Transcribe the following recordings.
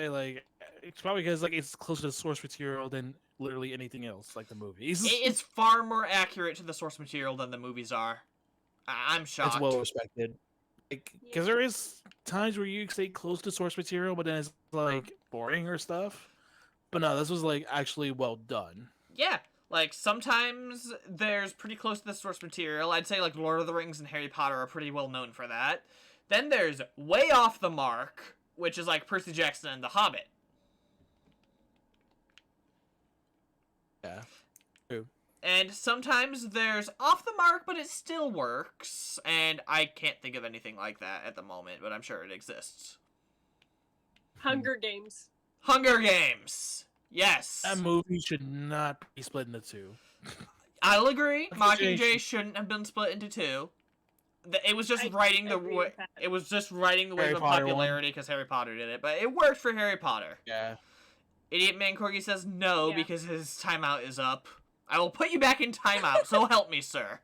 say like it's probably because like it's closer to the source material than literally anything else, like the movies. It's far more accurate to the source material than the movies are. I'm shocked. It's well respected. Because there is times where you stay close to source material, but then it's like boring or stuff. But no, this was like actually well done. Yeah, like sometimes there's pretty close to the source material. I'd say like Lord of the Rings and Harry Potter are pretty well known for that. Then there's way off the mark, which is like Percy Jackson and The Hobbit. Yeah. True. And sometimes there's off the mark, but it still works. And I can't think of anything like that at the moment, but I'm sure it exists. Hunger Games. Hunger Games! Yes. That movie should not be split into two. I'll agree. Mockingjay shouldn't have been split into two. It was just writing the way. It was just writing the wave of popularity because Harry Potter did it, but it worked for Harry Potter. Yeah. Idiot Man Corgi says no because his timeout is up. I will put you back in timeout, so help me, sir.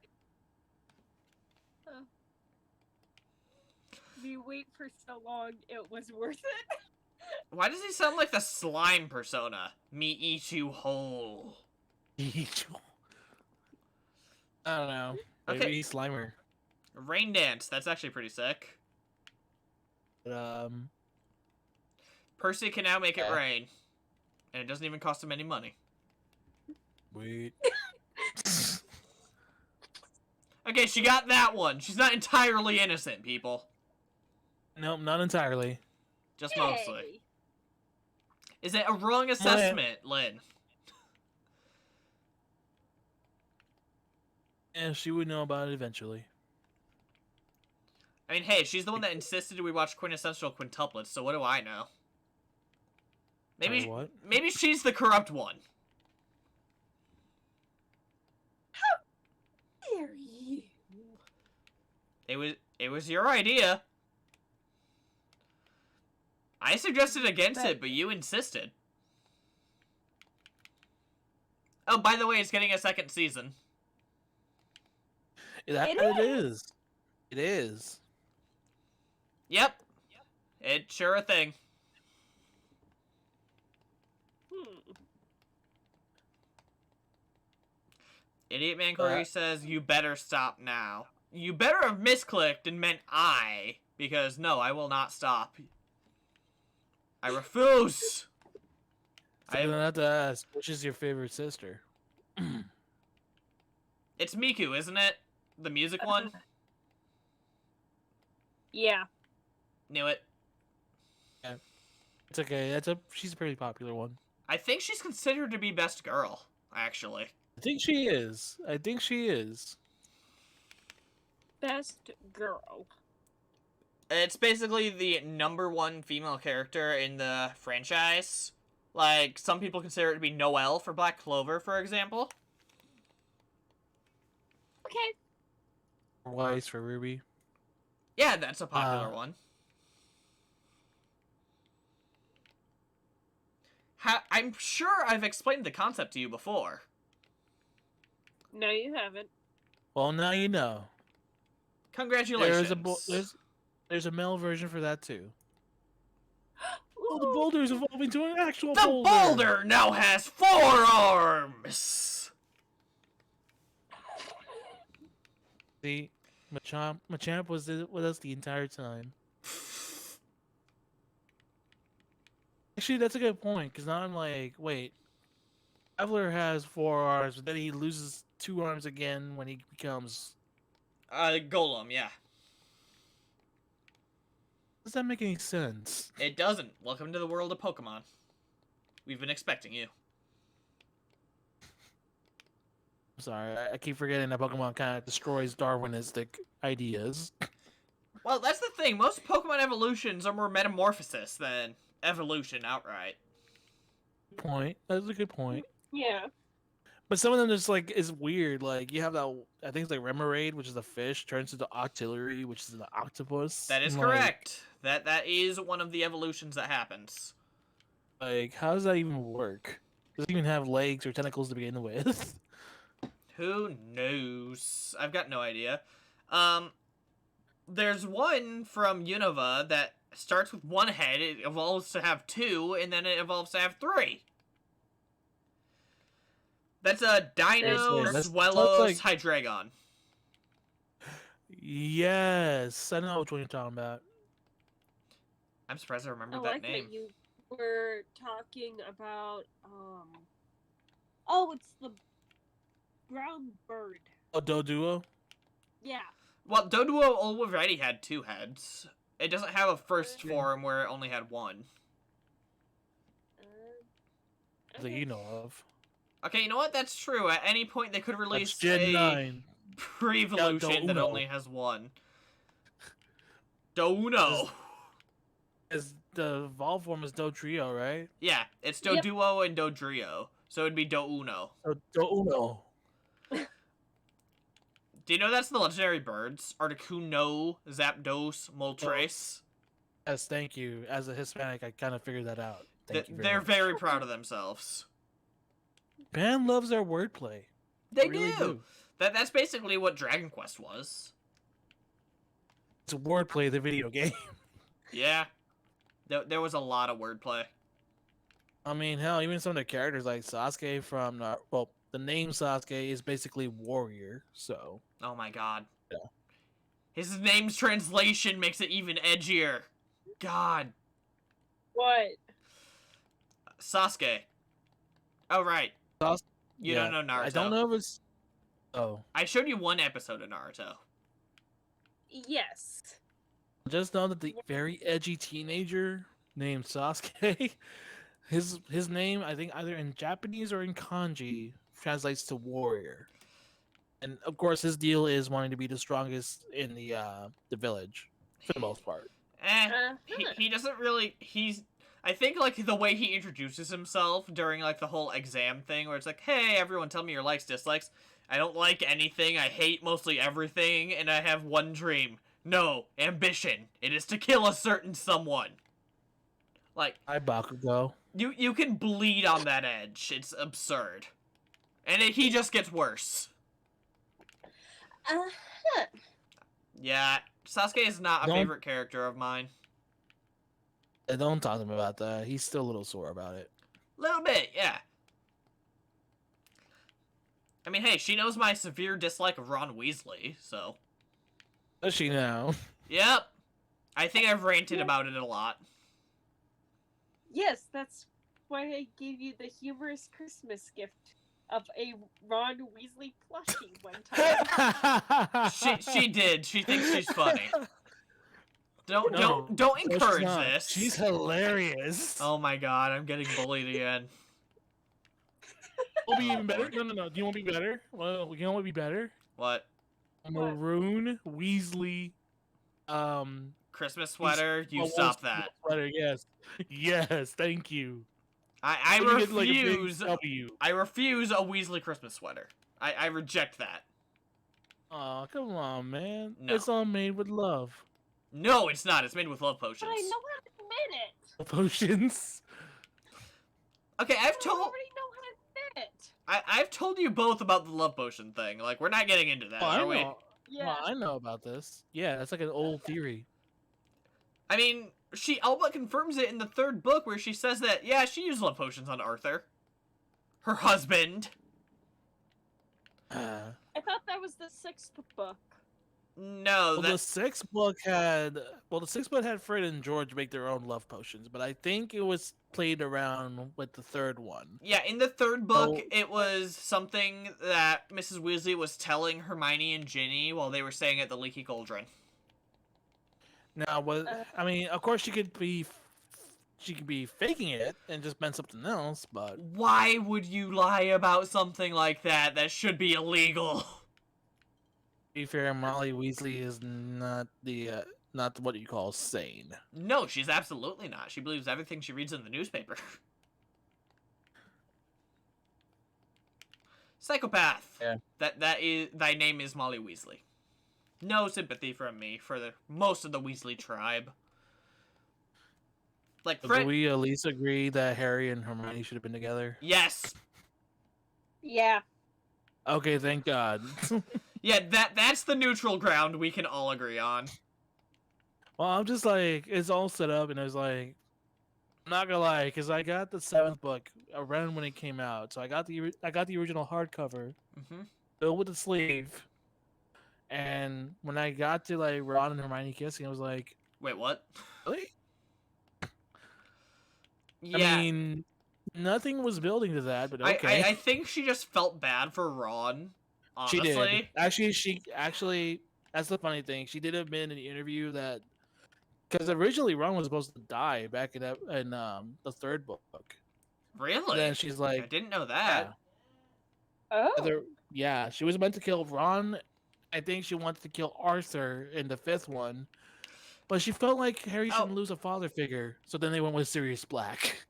We wait for so long, it was worth it. Why does he sound like the slime persona? Me eat you whole. Eat you. I don't know. Maybe Okay. he's Slimer. Rain Dance. That's actually pretty sick. But, Percy can now make it rain. And it doesn't even cost him any money. wait. Okay, she got that one. She's not entirely innocent, people. Nope, not entirely. Just mostly. Is it a wrong assessment, Lynn? And she would know about it eventually. I mean, hey, she's the one that insisted we watch Quintessential Quintuplets, so what do I know? Maybe, what? maybe she's the corrupt one. How dare you? It was your idea. I suggested against it, but you insisted. Oh, by the way, it's getting a second season. It is. It is. Yep. It's sure a thing. Idiot Man Corey says, you better stop now. You better have misclicked and meant I, because no, I will not stop. I refuse! So I don't have to ask, which is your favorite sister? It's Miku, isn't it? The music one? Yeah. Knew it. Yeah. It's okay. She's a pretty popular one. I think she's considered to be best girl, actually. I think she is. Best girl. It's basically the #1 female character in the franchise. Like, some people consider it to be Noelle for Black Clover, for example. Okay. Wise for Ruby. Yeah, that's a popular one. I'm sure I've explained the concept to you before. No, you haven't. Well, now you know. Congratulations. There's a male version for that too. Oh, the boulder is evolving to an actual boulder! The boulder now has 4 arms! See, Machamp was with us the entire time. Actually, that's a good point, because now I'm like, wait. Traveler has 4 arms, but then he loses 2 arms again when he becomes... Golem, yeah. Does that make any sense? It doesn't. Welcome to the world of Pokemon. We've been expecting you. I'm sorry, I keep forgetting that Pokemon kind of destroys Darwinistic ideas. Well, that's the thing. Most Pokemon evolutions are more metamorphosis than evolution outright. Good point. That's a good point. Yeah. But some of them just like is weird. Like you have that, I think it's like Remoraid, which is a fish, turns into Octillery, which is an octopus. That is correct. That is one of the evolutions that happens. Like, how does that even work? Does it even have legs or tentacles to begin with? Who knows? I've got no idea. There's one from Unova that starts with one head, it evolves to have two, and then it evolves to have three. That's a Dino That's Swellos like- Hydreigon. Yes, I know which one you're talking about. I'm surprised I remember I that like name. that you were talking about oh, it's the brown bird. Oh, Doduo? Yeah. Well, Doduo already had two heads. It doesn't have a first Yeah. form where it only had one. That you know of. Okay, you know what? That's true. At any point, they could That's release Gen a 9. pre-evolution that Douno. only has one. Douno. Is the evolved form is Dodrio, right? Yeah, it's Yep. Doduo and Dodrio. So it'd be Douno. So Douno. Do you know that's the legendary birds? Articuno, Zapdos, Moltres. Yes, thank you. As a Hispanic, I kind of figured that out. Thank you very They're much. very proud of themselves. Band loves their wordplay. They really do. That's basically what Dragon Quest was. It's wordplay, the video game. Yeah. There was a lot of wordplay. I mean, hell, even some of the characters like Sasuke from, well, the name Sasuke is basically warrior, so. Oh my god. Yeah. His name's translation makes it even edgier. God. What? Sasuke. Oh, right. You Yeah, don't know Naruto. I don't know if it's. Oh. I showed you one episode of Naruto. Yes. Just know that the very edgy teenager named Sasuke, his name, I think either in Japanese or in kanji, translates to warrior. And of course, his deal is wanting to be the strongest in the village, for the most part. He doesn't really. I think like the way he introduces himself during like the whole exam thing, where it's like, "Hey, everyone, tell me your likes, dislikes. I don't like anything. I hate mostly everything, and I have one dream. No, ambition. It is to kill a certain someone." Like, Hi, Bakugo. you can bleed on that edge. It's absurd, and he just gets worse. Yeah, Sasuke is not a Don't- favorite character of mine. Don't talk to him about that. He's still a little sore about it. Little bit, yeah. I mean, hey, she knows my severe dislike of Ron Weasley, so. Does she now? Yep. I think I've ranted about it a lot. Yes, that's why I gave you the humorous Christmas gift of a Ron Weasley plushie one time. She did. She thinks she's funny. Don't No, don't No, she's encourage not. this. She's hilarious. Oh my god, I'm getting bullied again. Will be even better. No. Do you want to be better? Well, you know what would be better? What? A maroon Weasley. Christmas sweater? You Oh, stop that. Sweater. Yes. Thank you. I You get, like, a big refuse. W. I refuse a Weasley Christmas sweater. I reject that. Aw, come on, man. No. It's all made with love. No, it's not. It's made with love But potions. I know how to knit it. Potions. Okay, I already know how to knit it. I've told you both about the love potion thing. Like, we're not getting into that, Oh, I are we? know. Yeah. No, I know about this. Yeah, that's like an old theory. I mean, she all but confirms it in the third book where she says that, yeah, she used love potions on Arthur. Her husband. Uh, I thought that was the 6th book. No, well, the sixth book had Fred and George make their own love potions, but I think it was played around with the third one. yeah, in the third book, Oh. it was something that Mrs. Weasley was telling Hermione and Ginny while they were staying at the Leaky Cauldron. Now, I mean, of course, she could be faking it and just meant something else, but Why would you lie about something like that? That should be illegal. to be fair, Molly Weasley is not what you call sane. No, she's absolutely not. She believes everything she reads in the newspaper. Psychopath. Yeah. That is thy name is Molly Weasley. No sympathy from me for the most of the Weasley tribe. Like So Fred. do we at least agree that Harry and Hermione should have been together? Yes. Yeah. Okay, thank God. Yeah, that's the neutral ground we can all agree on. Well, I'm just like, it's all set up, and I was like, I'm not gonna lie, because I got the seventh book around when it came out, so I got the original hardcover, Mm-hmm. filled with the sleeve, and when I got to like Ron and Hermione kissing, I was like, Wait, what? really? I Yeah, mean, nothing was building to that, but I okay. I think she just felt bad for Ron. She did. Honestly. Actually, that's the funny thing. She did admit in the interview that because originally Ron was supposed to die back in the third book. Then Really? she's I like, didn't know yeah, that. Oh. yeah, she was meant to kill Ron. I think she wanted to kill Arthur in the fifth one, but she felt like Harry Oh, shouldn't lose a father figure. So then they went with Sirius Black.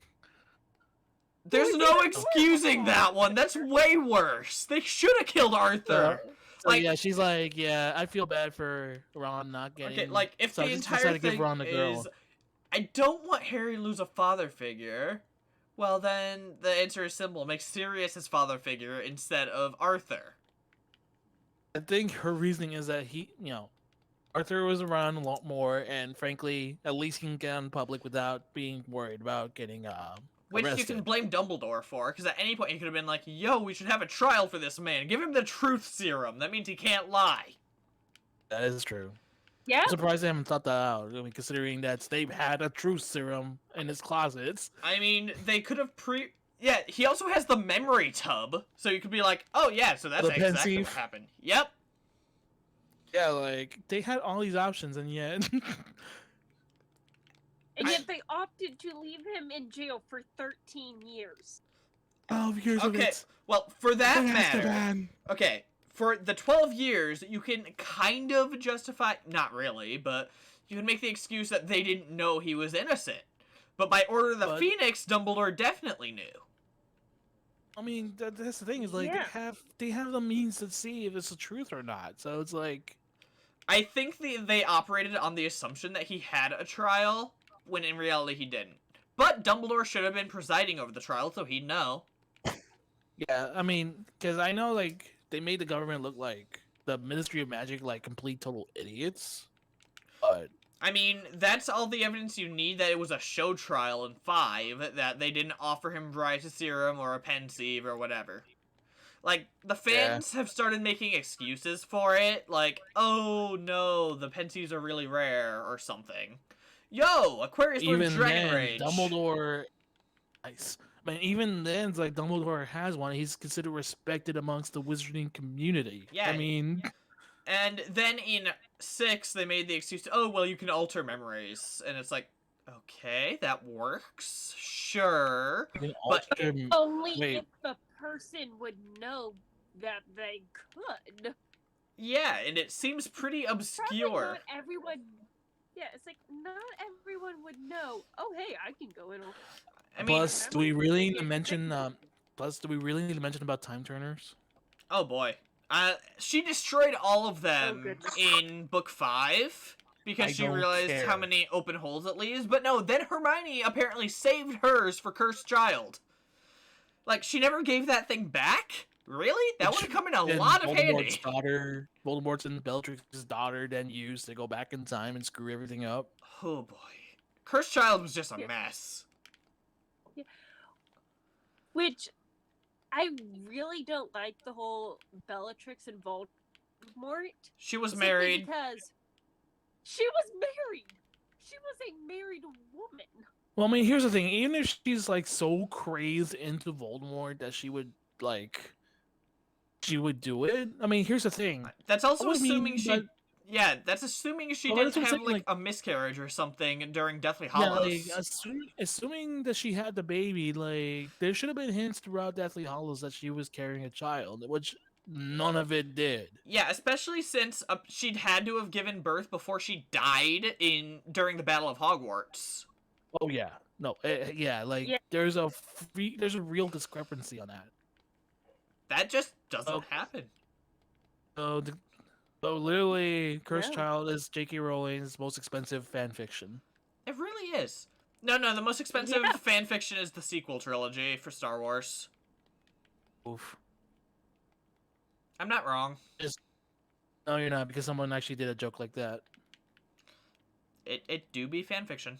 there's Who no didn't excusing work? that one. That's way worse. They should have killed So, Arthur. so Like, yeah, she's like, yeah, I feel bad for Ron not okay, getting. like if So I the just entire decided to give thing Ron the is girl. I don't want Harry to lose a father figure, well then the answer is simple. Make Sirius his father figure instead of Arthur. I think her reasoning is that Arthur was around a lot more, and frankly, at least he can get in public without being worried about getting Which you can arrested. blame Dumbledore for, because at any point he could have been like, yo, we should have a trial for this man. Give him the truth serum. That means he can't lie. That is true. Yeah. I'm surprised they haven't thought that out. I mean, considering that Snape had a truth serum in his closets. I mean, they could have Yeah, he also has the memory tub, so you could be like, oh yeah, so that's The exactly what pensieve. happened. Yep. Yeah, like they had all these options, and yet. And yet they opted to leave him in jail for 13 years. 12 years of Okay, it. well, for that In matter, Azkaban. okay, for the 12 years, you can kind of justify, not really, but you can make the excuse that they didn't know he was innocent. But by Order of the But- Phoenix, Dumbledore definitely knew. I mean, that's the thing is like Yeah. they have the means to see if it's the truth or not. So it's like, I think they operated on the assumption that he had a trial, when in reality he didn't. But Dumbledore should have been presiding over the trial, so he'd know. yeah, I mean, because I know like they made the government look like the Ministry of Magic like complete total idiots. But I mean, that's all the evidence you need that it was a show trial in 5, that they didn't offer him Variety Serum or a Pensieve or whatever. Like, the fans have started making excuses for it, like, oh no, the Pensieves are really rare, or something. Yo, Aquarius learned even Dragon then, Rage. Dumbledore, nice. I mean, even then, it's like Dumbledore has one. He's considered respected amongst the wizarding community. Yeah. I mean, And then in 6, they made the excuse, oh, well, you can alter memories. And it's like, okay, that works. Sure. you can But- alter- Only Wait. if the person would know that they could. Yeah, and it seems pretty Probably obscure. not everyone. Yeah, it's like not everyone would know. Oh, hey, I can go in. I mean, plus, do we really need to Yeah, mention? Plus, do we really need to mention about time turners? oh boy. She destroyed all of them goodness. in book 5 because I she don't realized care. how many open holes it leaves. But no, then Hermione apparently saved hers for Cursed Child. Like, she never gave that thing back? Really? That would have come in a And lot of Voldemort's handy. daughter, Voldemort's and Bellatrix's daughter, then used to go back in time and screw everything up. Oh boy. Cursed Child was just a Yeah. mess. Which I really don't like the whole Bellatrix and Voldemort. She was simply married. because she was married. She was a married woman. Well, I mean, here's the thing. Even if she's like so crazed into Voldemort that she would do it. I mean, here's the thing. That's also I mean, assuming she... but- Yeah, that's assuming she Well, didn't that's what I'm have, saying, like, like- a miscarriage or something during Deathly Yeah, Hallows. like assuming that she had the baby, like there should have been hints throughout Deathly Hallows that she was carrying a child, which none of it did. Yeah, especially since she'd had to have given birth before she died during the Battle of Hogwarts. Oh yeah, no, yeah, like Yeah. there's a real discrepancy on that. That just doesn't Oh. happen. So literally, Cursed Yeah. Child is J.K. Rowling's most expensive fan fiction. It really is. No, the most expensive Yeah. fan fiction is the sequel trilogy for Star Wars. Oof. I'm not wrong. No, you're not, because someone actually did a joke like that. it do be fan fiction.